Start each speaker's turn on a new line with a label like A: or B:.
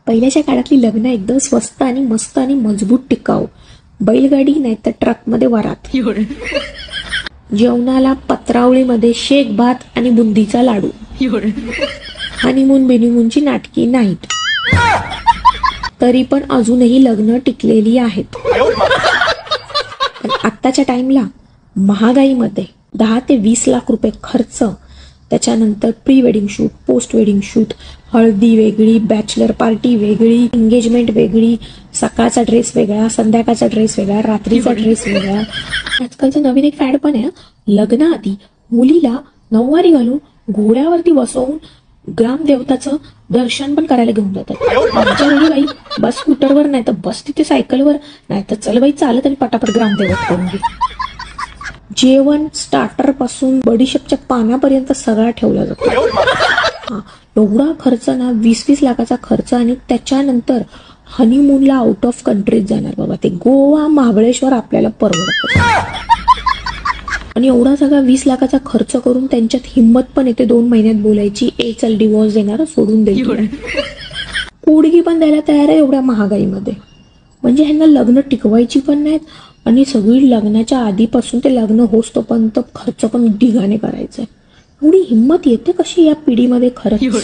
A: पहिल्याच्या काळातली लग्न एकदम स्वस्त आणि मस्त आणि मजबूत टिकाऊ. बैलगाडी नाही तर ट्रकमध्ये वरात. जेवणाला पत्रावळीमध्ये शेक भात आणि बुंदीचा लाडू. हनीमून बिनीमूनची नाटकी नाहीत. तरी पण अजूनही लग्न टिकलेली आहेत. पण आत्ताच्या टाइमला महागाईमध्ये 10 ते 20 लाख रुपये खर्च, त्याच्यानंतर pre wedding shoot, post wedding shoot, हळदी वेगळी, बॅचलर पार्टी वेगळी, एंगेजमेंट वेगळी, सकाळचा ड्रेस वेगळा, संध्याकाळचा ड्रेस वेगळा, रात्रीचा ड्रेस वेगळा. आजकालचं नवीन एक फॅड पण आहे. लग्नाआधी मुलीला नऊवारी घालून घोड्यावरती बसवून ग्रामदेवताचं दर्शन पण करायला घेऊन जातात. आमच्या वेळी बाई बस स्कूटरवर नाही तर बस तिथे सायकलवर, नाही तर चल बाई चालत आणि पटापट ग्रामदेवत करून घे. जेवण स्टार्टर पासून बडीशेपच्या पानापर्यंत सगळा ठेवला जातो. एवढा खर्च ना, 20-20 लाखाचा खर्च. आणि त्याच्यानंतर हनीमूनला आउट ऑफ कंट्रीज जाणार बाबा. ते गोवा, महाबळेश्वर आपल्याला परवडत. आणि एवढा सगळा 20 लाखाचा खर्च करून त्यांच्यात हिंमत पण येते 2 महिन्यात बोलायची, चल डिवोर्स देणार, सोडून देईल. पोडगी पण द्यायला तयार आहे एवढ्या महागाईमध्ये. म्हणजे ह्यांना लग्न टिकवायची पण नाहीत आणि सगळी लग्नाच्या आधीपासून ते लग्न होस्तोपर्यंत खर्च पण ढिगाने करायचंय. एवढी हिंमत येते कशी या पिढीमध्ये खरंच.